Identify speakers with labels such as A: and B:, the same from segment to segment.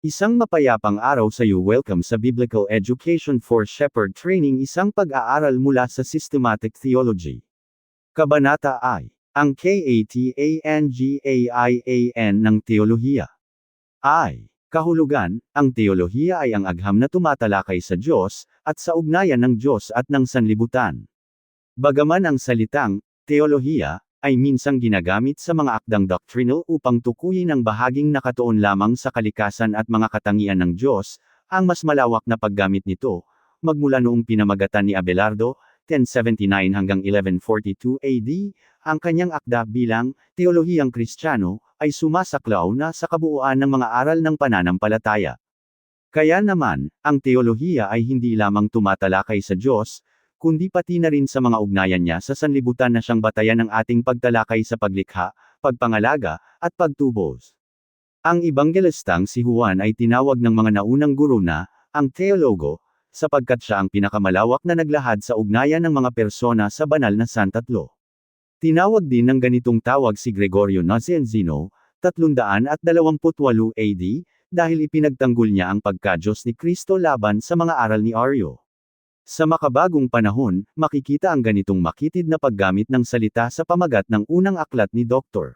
A: Isang mapayapang araw sa iyo. Welcome sa Biblical Education for Shepherd Training, isang pag-aaral mula sa Systematic Theology. Kabanata I. Ang Katangian ng Teolohiya. I. Kahulugan, ang teolohiya ay ang agham na tumatalakay sa Diyos, at sa ugnayan ng Diyos at ng sanlibutan. Bagaman ang salitang, teolohiya, ay minsang ginagamit sa mga akdang doctrinal upang tukuyin ang bahaging nakatuon lamang sa kalikasan at mga katangian ng Diyos, ang mas malawak na paggamit nito, magmula noong pinamagatan ni Abelardo, 1079 hanggang 1142 AD, ang kanyang akda bilang, Teolohiyang Kristiyano, ay sumasaklaw na sa kabuuan ng mga aral ng pananampalataya. Kaya naman, ang teolohiya ay hindi lamang tumatalakay sa Diyos, kundi pati na rin sa mga ugnayan niya sa sanlibutan na siyang batayan ng ating pagtalakay sa paglikha, pagpangalaga, at pagtubos. Ang ebanghelistang si Juan ay tinawag ng mga naunang guro na, ang teologo, sapagkat siya ang pinakamalawak na naglahad sa ugnayan ng mga persona sa banal na santatlo. Tinawag din ng ganitong tawag si Gregorio Nazianzeno, 328 AD, dahil ipinagtanggol niya ang pagka-Diyos ni Kristo laban sa mga aral ni Aryo. Sa makabagong panahon, makikita ang ganitong makitid na paggamit ng salita sa pamagat ng unang aklat ni Dr.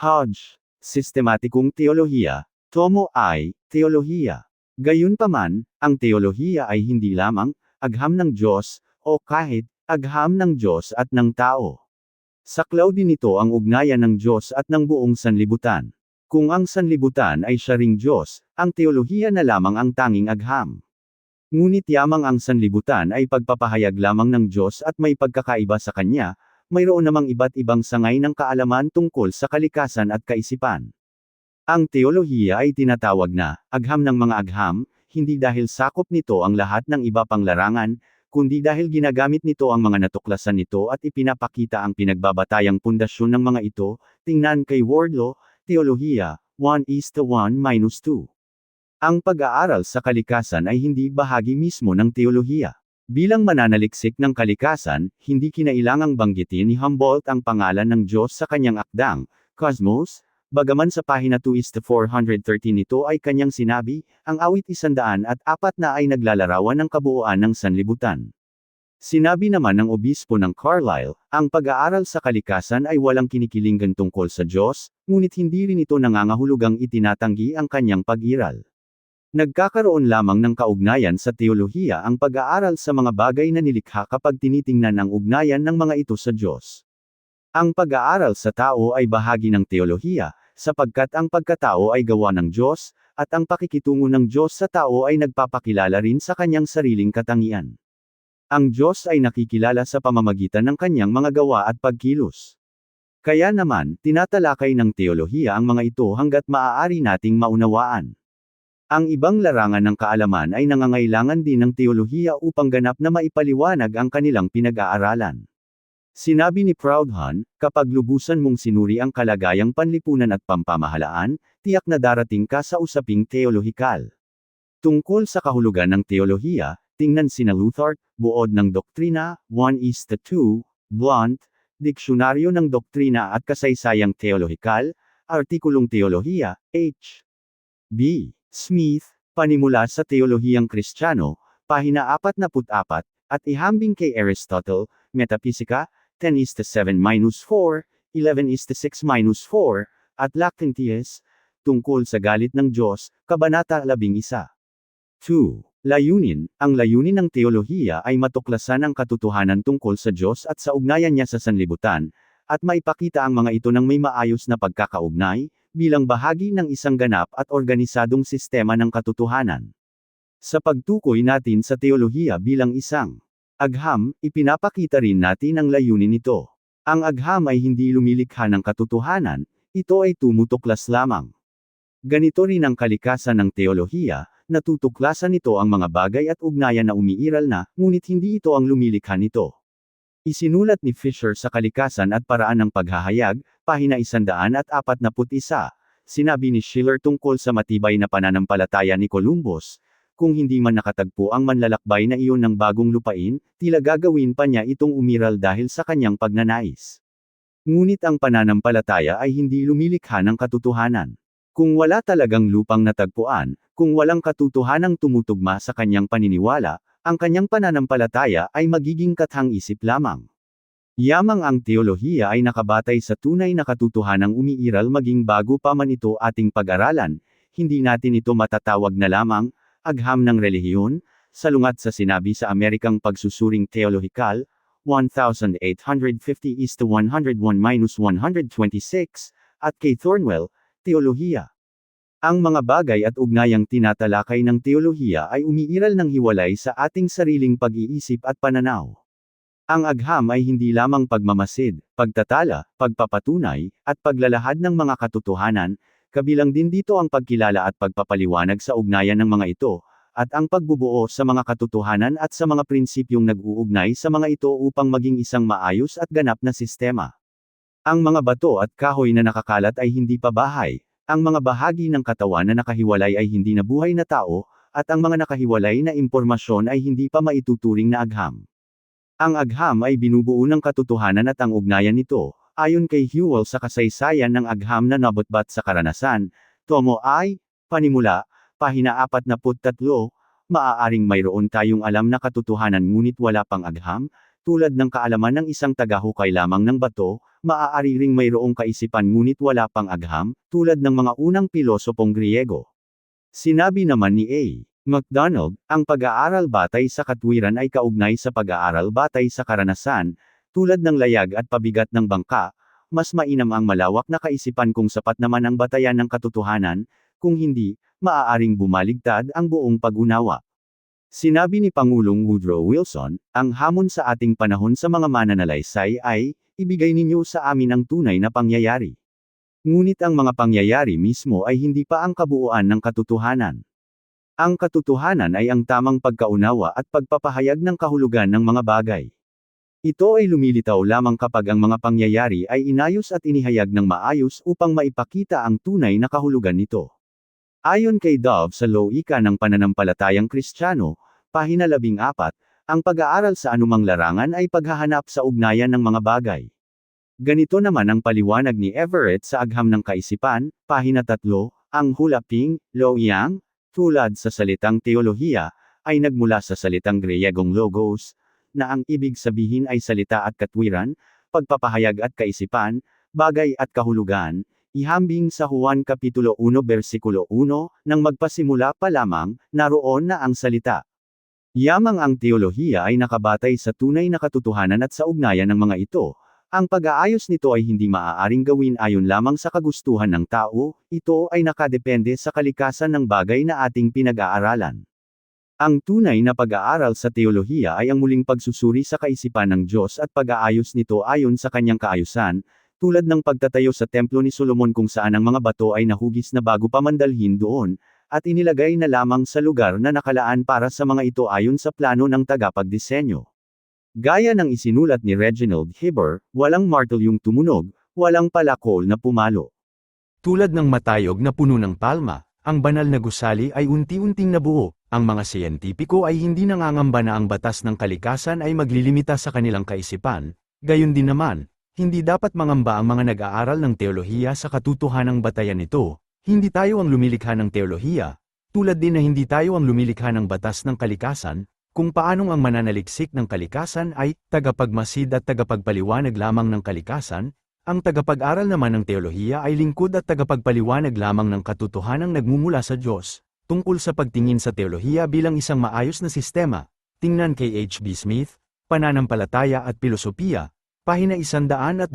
A: Hodge, Sistematikong Teolohiya, Tomo I, Teolohiya. Gayunpaman, ang teolohiya ay hindi lamang agham ng Diyos, o kahit agham ng Diyos at ng tao. Saklaw din ito ang ugnayan ng Diyos at ng buong sanlibutan. Kung ang sanlibutan ay siya ring Diyos, ang teolohiya na lamang ang tanging agham. Ngunit yamang ang sanlibutan ay pagpapahayag lamang ng Diyos at may pagkakaiba sa Kanya, mayroon namang iba't ibang sangay ng kaalaman tungkol sa kalikasan at kaisipan. Ang teolohiya ay tinatawag na agham ng mga agham, hindi dahil sakop nito ang lahat ng iba pang larangan, kundi dahil ginagamit nito ang mga natuklasan nito at ipinapakita ang pinagbabatayang pundasyon ng mga ito. Tingnan kay Wardlaw, Teolohiya, 1:1-2. Ang pag-aaral sa kalikasan ay hindi bahagi mismo ng teolohiya. Bilang mananaliksik ng kalikasan, hindi kinailangang banggitin ni Humboldt ang pangalan ng Diyos sa kanyang akdang, Cosmos, bagaman sa pahina 2:413 nito ay kanyang sinabi, ang awit 104 na ay naglalarawan ng kabuuan ng sanlibutan. Sinabi naman ng obispo ng Carlisle, ang pag-aaral sa kalikasan ay walang kinikilingan tungkol sa Diyos, ngunit hindi rin ito nangangahulugang itinatanggi ang kanyang pag-iral. Nagkakaroon lamang ng kaugnayan sa teolohiya ang pag-aaral sa mga bagay na nilikha kapag tinitingnan ang ugnayan ng mga ito sa Diyos. Ang pag-aaral sa tao ay bahagi ng teolohiya, sapagkat ang pagkatao ay gawa ng Diyos, at ang pakikitungo ng Diyos sa tao ay nagpapakilala rin sa kanyang sariling katangian. Ang Diyos ay nakikilala sa pamamagitan ng kanyang mga gawa at pagkilos. Kaya naman, tinatalakay ng teolohiya ang mga ito hanggat maaari nating maunawaan. Ang ibang larangan ng kaalaman ay nangangailangan din ng teolohiya upang ganap na maipaliwanag ang kanilang pinag-aaralan. Sinabi ni Proudhon, kapag lubusan mong sinuri ang kalagayang panlipunan at pampamahalaan, tiyak na darating ka sa usaping teolohikal. Tungkol sa kahulugan ng teolohiya, tingnan sina Luther, Buod ng Doktrina, 1:2, Blount, Diksyonaryo ng Doktrina at Kasaysayang Teolohikal, Artikulong Teolohiya, H. B. Smith, Panimula sa Teolohiyang Kristiyano, pahina 44, at ihambing kay Aristotle, Metaphysica, 10:7-4, 11:6-4, at Lactantius, Tungkol sa Galit ng Diyos, Kabanata 11. 2. Layunin, ang layunin ng teolohiya ay matuklasan ang katotohanan tungkol sa Diyos at sa ugnayan niya sa sanlibutan, at maipakita ang mga ito ng may maayos na pagkakaugnay, bilang bahagi ng isang ganap at organisadong sistema ng katotohanan. Sa pagtukoy natin sa teolohiya bilang isang agham, ipinapakita rin natin ang layunin nito. Ang agham ay hindi lumilikha ng katotohanan, ito ay tumutuklas lamang. Ganito rin ang kalikasan ng teolohiya, natutuklasan nito ang mga bagay at ugnayan na umiiral na, ngunit hindi ito ang lumilikha nito. Isinulat ni Fisher sa Kalikasan at Paraan ng Paghahayag, pahina 141, sinabi ni Schiller tungkol sa matibay na pananampalataya ni Columbus, kung hindi man nakatagpo ang manlalakbay na iyon ng bagong lupain, tila gagawin pa niya itong umiral dahil sa kanyang pagnanais. Ngunit ang pananampalataya ay hindi lumilikha ng katotohanan. Kung wala talagang lupang natagpuan, kung walang katotohanang tumutugma sa kanyang paniniwala, ang kanyang pananampalataya ay magiging kathang-isip lamang. Yamang ang teolohiya ay nakabatay sa tunay na katotohanang umiiral maging bago pa man ito ating pag-aralan, hindi natin ito matatawag na lamang, agham ng relihiyon, salungat sa sinabi sa Amerikang Pagsusuring Teolohikal, 1880-101-126, at kay Thornwell, Teolohiya. Ang mga bagay at ugnayang tinatalakay ng teolohiya ay umiiral ng hiwalay sa ating sariling pag-iisip at pananaw. Ang agham ay hindi lamang pagmamasid, pagtatala, pagpapatunay, at paglalahad ng mga katotohanan, kabilang din dito ang pagkilala at pagpapaliwanag sa ugnayan ng mga ito, at ang pagbubuo sa mga katotohanan at sa mga prinsipyong nag-uugnay sa mga ito upang maging isang maayos at ganap na sistema. Ang mga bato at kahoy na nakakalat ay hindi pa bahay, ang mga bahagi ng katawan na nakahiwalay ay hindi na buhay na tao, at ang mga nakahiwalay na impormasyon ay hindi pa maituturing na agham. Ang agham ay binubuo ng katotohanan at ang ugnayan nito, ayon kay Hewell sa kasaysayan ng agham na nabatbat sa karanasan, Tomo I, Panimula, pahina 43, maaaring mayroon tayong alam na katotohanan ngunit wala pang agham, tulad ng kaalaman ng isang tagahukay lamang ng bato, maaari ring mayroong kaisipan ngunit wala pang agham, tulad ng mga unang pilosopong Griego. Sinabi naman ni A. MacDonald, ang pag-aaral batay sa katwiran ay kaugnay sa pag-aaral batay sa karanasan, tulad ng layag at pabigat ng bangka, mas mainam ang malawak na kaisipan kung sapat naman ang batayan ng katotohanan, kung hindi, maaaring bumaligtad ang buong pag-unawa. Sinabi ni Pangulong Woodrow Wilson, ang hamon sa ating panahon sa mga mananalaysay ay, ibigay ninyo sa amin ang tunay na pangyayari. Ngunit ang mga pangyayari mismo ay hindi pa ang kabuuan ng katotohanan. Ang katotohanan ay ang tamang pagkaunawa at pagpapahayag ng kahulugan ng mga bagay. Ito ay lumilitaw lamang kapag ang mga pangyayari ay inayos at inihayag ng maayos upang maipakita ang tunay na kahulugan nito. Ayon kay Dove sa Lawika ng Pananampalatayang Kristiyano, pahina 14, ang pag-aaral sa anumang larangan ay paghahanap sa ugnayan ng mga bagay. Ganito naman ang paliwanag ni Everett sa Agham ng Kaisipan, pahina 3, ang hulaping, loiyang, tulad sa salitang teolohiya, ay nagmula sa salitang Griyegong logos, na ang ibig sabihin ay salita at katwiran, pagpapahayag at kaisipan, bagay at kahulugan, ihambing sa Juan Kapitulo 1 versikulo 1, nang magpasimula pa lamang, naroon na ang salita. Yamang ang teolohiya ay nakabatay sa tunay na katotohanan at sa ugnayan ng mga ito, ang pag-aayos nito ay hindi maaaring gawin ayon lamang sa kagustuhan ng tao, ito ay nakadepende sa kalikasan ng bagay na ating pinag-aaralan. Ang tunay na pag-aaral sa teolohiya ay ang muling pagsusuri sa kaisipan ng Diyos at pag-aayos nito ayon sa kanyang kaayusan, tulad ng pagtatayo sa templo ni Solomon kung saan ang mga bato ay nahugis na bago pa mandalhin doon, at inilagay na lamang sa lugar na nakalaan para sa mga ito ayon sa plano ng tagapagdisenyo. Gaya ng isinulat ni Reginald Heber, walang martelyong tumunog, walang palakol na pumalo.
B: Tulad ng matayog na puno ng palma, ang banal na gusali ay unti-unting nabuo, ang mga siyentipiko ay hindi nangangamba na ang batas ng kalikasan ay maglilimita sa kanilang kaisipan, gayon din naman, hindi dapat mangamba ang mga nag-aaral ng teolohiya sa katotohanang batayan nito, hindi tayo ang lumilikha ng teolohiya, tulad din na hindi tayo ang lumilikha ng batas ng kalikasan, kung paanong ang mananaliksik ng kalikasan ay tagapagmasid at tagapagpaliwanag lamang ng kalikasan, ang tagapag-aral naman ng teolohiya ay lingkod at tagapagpaliwanag lamang ng katotohanang nagmumula sa Diyos. Tungkol sa pagtingin sa teolohiya bilang isang maayos na sistema, tingnan kay H.B. Smith, Pananampalataya at Pilosopiya, pahina 125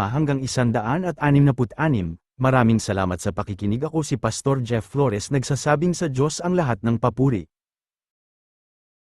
B: hanggang 166. Maraming salamat sa pakikinig. Ako si Pastor Jeff Flores, nagsasabing sa Diyos ang lahat ng papuri.